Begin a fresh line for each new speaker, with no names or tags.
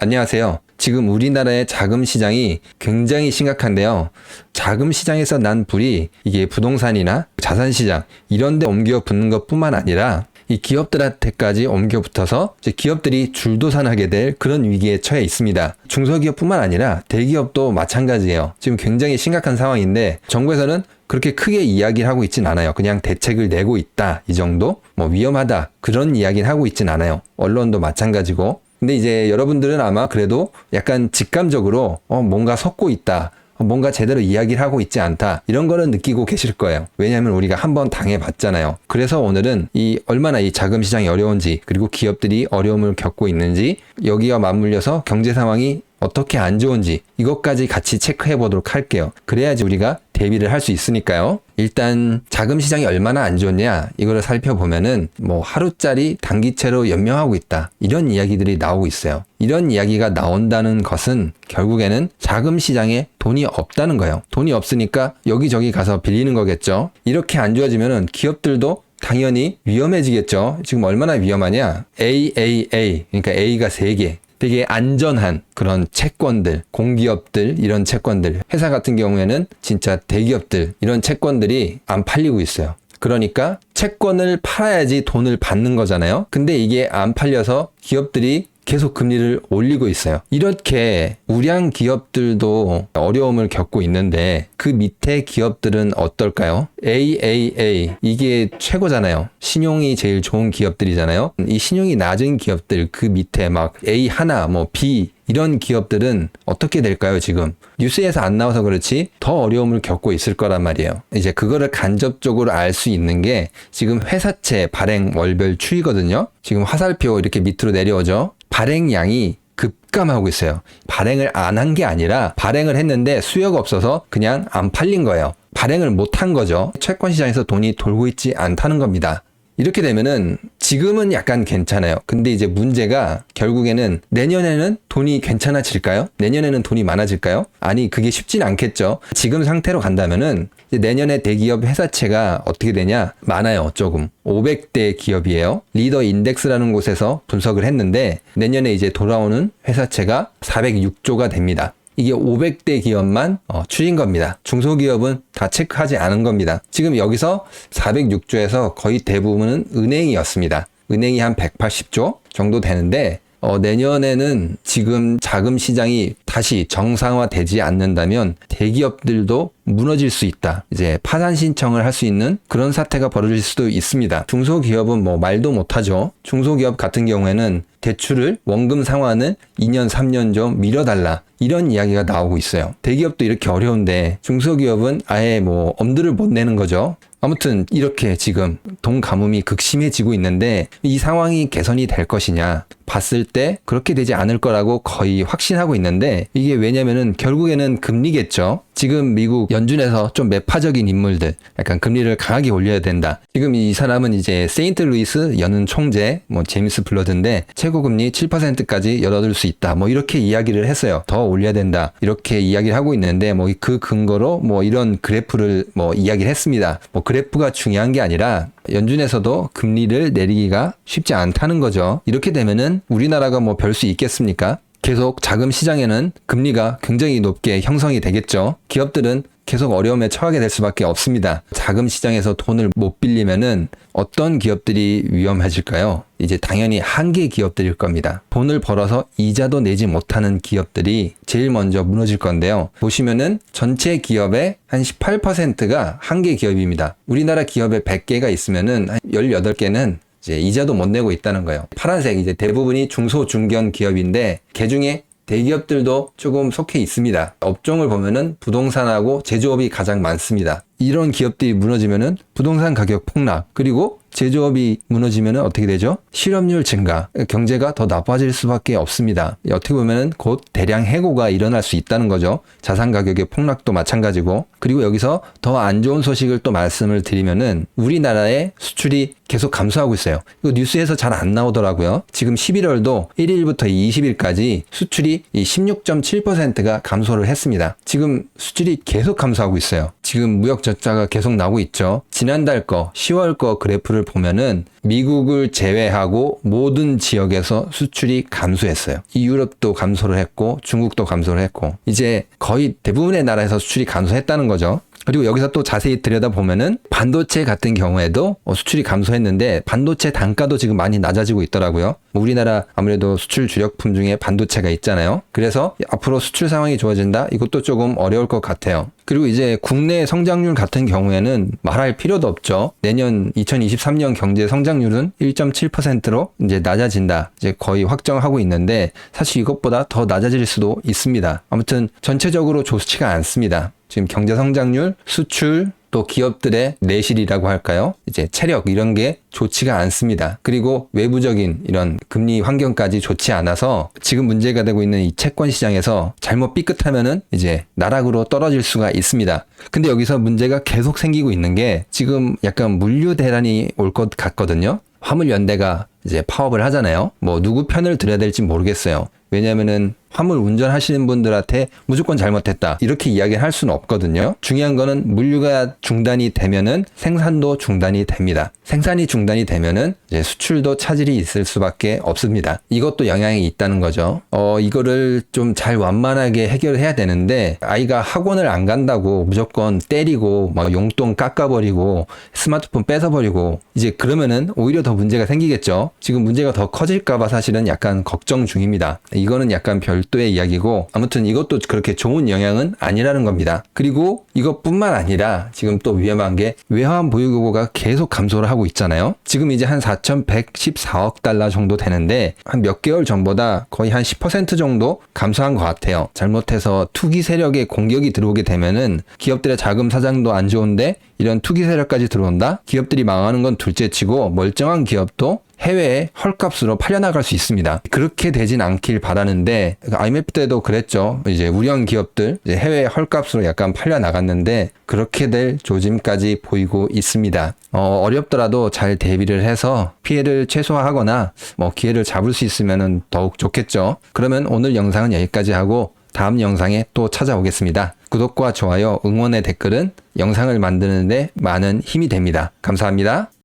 안녕하세요. 지금 우리나라의 자금 시장이 굉장히 심각한데요. 자금 시장에서 난 불이 이게 부동산이나 자산 시장 이런 데 옮겨 붙는 것뿐만 아니라 이 기업들한테까지 옮겨 붙어서 이제 기업들이 줄도산하게 될 그런 위기에 처해 있습니다. 중소기업뿐만 아니라 대기업도 마찬가지예요. 지금 굉장히 심각한 상황인데 정부에서는 그렇게 크게 이야기를 하고 있진 않아요. 그냥 대책을 내고 있다 이 정도? 뭐 위험하다 그런 이야기는 하고 있진 않아요. 언론도 마찬가지고. 근데 이제 여러분들은 아마 그래도 약간 직감적으로 뭔가 섞고 있다. 뭔가 제대로 이야기를 하고 있지 않다. 이런 거는 느끼고 계실 거예요. 왜냐하면 우리가 한번 당해봤잖아요. 그래서 오늘은 얼마나 이 자금 시장이 어려운지 그리고 기업들이 어려움을 겪고 있는지 여기와 맞물려서 경제 상황이 어떻게 안 좋은지 이것까지 같이 체크해 보도록 할게요. 그래야지 우리가 대비를 할 수 있으니까요. 일단 자금 시장이 얼마나 안 좋냐 이거를 살펴보면은 뭐 하루짜리 단기채로 연명하고 있다 이런 이야기들이 나오고 있어요. 이런 이야기가 나온다는 것은 결국에는 자금 시장에 돈이 없다는 거예요. 돈이 없으니까 여기저기 가서 빌리는 거겠죠. 이렇게 안 좋아지면은 기업들도 당연히 위험해지겠죠. 지금 얼마나 위험하냐? AAA 그러니까 A가 3개 되게 안전한 그런 채권들, 공기업들 이런 채권들, 회사 같은 경우에는 진짜 대기업들 이런 채권들이 안 팔리고 있어요. 그러니까 채권을 팔아야지 돈을 받는 거잖아요. 근데 이게 안 팔려서 기업들이 계속 금리를 올리고 있어요. 이렇게 우량 기업들도 어려움을 겪고 있는데 그 밑에 기업들은 어떨까요? AAA 이게 최고잖아요. 신용이 제일 좋은 기업들이잖아요. 이 신용이 낮은 기업들 그 밑에 막 A 하나 뭐 B 이런 기업들은 어떻게 될까요? 지금 뉴스에서 안 나와서 그렇지 더 어려움을 겪고 있을 거란 말이에요. 이제 그거를 간접적으로 알 수 있는 게 지금 회사채 발행 월별 추이거든요. 지금 화살표 이렇게 밑으로 내려오죠. 발행량이 급감하고 있어요. 발행을 안 한 게 아니라 발행을 했는데 수요가 없어서 그냥 안 팔린 거예요. 발행을 못 한 거죠. 채권 시장에서 돈이 돌고 있지 않다는 겁니다. 이렇게 되면은 지금은 약간 괜찮아요. 근데 이제 문제가 결국에는 내년에는 돈이 괜찮아질까요? 내년에는 돈이 많아질까요? 아니 그게 쉽진 않겠죠. 지금 상태로 간다면은 이제 내년에 대기업 회사채가 어떻게 되냐? 많아요. 조금. 500대 기업이에요. 리더 인덱스라는 곳에서 분석을 했는데 내년에 이제 돌아오는 회사채가 406조가 됩니다. 이게 500대 기업만 추린 겁니다. 중소기업은 다 체크하지 않은 겁니다. 지금 여기서 406조에서 거의 대부분은 은행이었습니다. 은행이 한 180조 정도 되는데 내년에는 지금 자금 시장이 다시 정상화되지 않는다면 대기업들도 무너질 수 있다. 이제 파산 신청을 할 수 있는 그런 사태가 벌어질 수도 있습니다. 중소기업은 뭐 말도 못하죠. 중소기업 같은 경우에는 대출을 원금 상환을 2년, 3년 좀 미뤄달라. 이런 이야기가 나오고 있어요. 대기업도 이렇게 어려운데 중소기업은 아예 뭐 엄두를 못 내는 거죠. 아무튼 이렇게 지금 돈 가뭄이 극심해지고 있는데 이 상황이 개선이 될 것이냐 봤을 때 그렇게 되지 않을 거라고 거의 확신하고 있는데 이게 왜냐면은 결국에는 금리겠죠. 지금 미국 연준에서 좀 매파적인 인물들 약간 금리를 강하게 올려야 된다. 지금 이 사람은 이제 세인트루이스 연은 총재 뭐 제임스 블러드인데 최고금리 7%까지 열어둘 수 있다. 뭐 이렇게 이야기를 했어요. 더 올려야 된다. 이렇게 이야기를 하고 있는데 뭐 그 근거로 뭐 이런 그래프를 뭐 이야기를 했습니다. 뭐 그래프가 중요한 게 아니라 연준에서도 금리를 내리기가 쉽지 않다는 거죠. 이렇게 되면은 우리나라가 뭐 별 수 있겠습니까? 계속 자금 시장에는 금리가 굉장히 높게 형성이 되겠죠. 기업들은 계속 어려움에 처하게 될 수밖에 없습니다. 자금 시장에서 돈을 못 빌리면은 어떤 기업들이 위험해질까요? 이제 당연히 한계 기업들일 겁니다. 돈을 벌어서 이자도 내지 못하는 기업들이 제일 먼저 무너질 건데요. 보시면은 전체 기업의 한 18%가 한계 기업입니다. 우리나라 기업에 100개가 있으면은 한 18개는 이제 이자도 못 내고 있다는 거예요. 파란색 이제 대부분이 중소 중견 기업인데 그중에 대기업들도 조금 속해 있습니다. 업종을 보면은 부동산하고 제조업이 가장 많습니다. 이런 기업들이 무너지면은 부동산 가격 폭락 그리고 제조업이 무너지면 어떻게 되죠? 실업률 증가, 경제가 더 나빠질 수밖에 없습니다. 어떻게 보면 곧 대량 해고가 일어날 수 있다는 거죠. 자산 가격의 폭락도 마찬가지고. 그리고 여기서 더 안 좋은 소식을 또 말씀을 드리면은 우리나라의 수출이 계속 감소하고 있어요. 이거 뉴스에서 잘 안 나오더라고요. 지금 11월도 1일부터 20일까지 수출이 16.7%가 감소를 했습니다. 지금 수출이 계속 감소하고 있어요. 지금 무역 적자가 계속 나오고 있죠. 지난달 거 10월 거 그래프를 보면은 미국을 제외하고 모든 지역에서 수출이 감소했어요. 이 유럽도 감소를 했고 중국도 감소를 했고 이제 거의 대부분의 나라에서 수출이 감소했다는 거죠. 그리고 여기서 또 자세히 들여다보면은 반도체 같은 경우에도 수출이 감소했는데 반도체 단가도 지금 많이 낮아지고 있더라고요. 우리나라 아무래도 수출 주력품 중에 반도체가 있잖아요. 그래서 앞으로 수출 상황이 좋아진다? 이것도 조금 어려울 것 같아요. 그리고 이제 국내 성장률 같은 경우에는 말할 필요도 없죠. 내년 2023년 경제 성장률은 1.7%로 이제 낮아진다. 이제 거의 확정하고 있는데 사실 이것보다 더 낮아질 수도 있습니다. 아무튼 전체적으로 좋지가 않습니다. 지금 경제 성장률, 수출, 또 기업들의 내실이라고 할까요? 이제 체력 이런 게 좋지가 않습니다. 그리고 외부적인 이런 금리 환경까지 좋지 않아서 지금 문제가 되고 있는 이 채권 시장에서 잘못 삐끗하면은 이제 나락으로 떨어질 수가 있습니다. 근데 여기서 문제가 계속 생기고 있는 게 지금 약간 물류 대란이 올 것 같거든요. 화물연대가 이제 파업을 하잖아요. 뭐 누구 편을 들어야 될지 모르겠어요. 왜냐면은 화물 운전하시는 분들한테 무조건 잘못했다 이렇게 이야기를 할 수는 없거든요. 중요한 거는 물류가 중단이 되면은 생산도 중단이 됩니다. 생산이 중단이 되면은 이제 수출도 차질이 있을 수밖에 없습니다. 이것도 영향이 있다는 거죠. 이거를 좀 잘 완만하게 해결해야 되는데 아이가 학원을 안 간다고 무조건 때리고 막 용돈 깎아버리고 스마트폰 뺏어버리고 이제 그러면은 오히려 더 문제가 생기겠죠. 지금 문제가 더 커질까봐 사실은 약간 걱정 중입니다. 이거는 약간 별도의 이야기고 아무튼 이것도 그렇게 좋은 영향은 아니라는 겁니다. 그리고 이것뿐만 아니라 지금 또 위험한 게 외환 보유고가 계속 감소를 하고 있잖아요. 지금 이제 한 4,114억 달러 정도 되는데 한 몇 개월 전보다 거의 한 10% 정도 감소한 것 같아요. 잘못해서 투기 세력의 공격이 들어오게 되면은 기업들의 자금 사정도 안 좋은데 이런 투기 세력까지 들어온다? 기업들이 망하는 건 둘째치고 멀쩡한 기업도 해외에 헐값으로 팔려나갈 수 있습니다. 그렇게 되진 않길 바라는데 IMF 때도 그랬죠. 이제 우량 기업들 이제 해외에 헐값으로 약간 팔려나갔는데 그렇게 될 조짐까지 보이고 있습니다. 어렵더라도 잘 대비를 해서 피해를 최소화하거나 뭐 기회를 잡을 수 있으면 더욱 좋겠죠. 그러면 오늘 영상은 여기까지 하고 다음 영상에 또 찾아오겠습니다. 구독과 좋아요, 응원의 댓글은 영상을 만드는데 많은 힘이 됩니다. 감사합니다.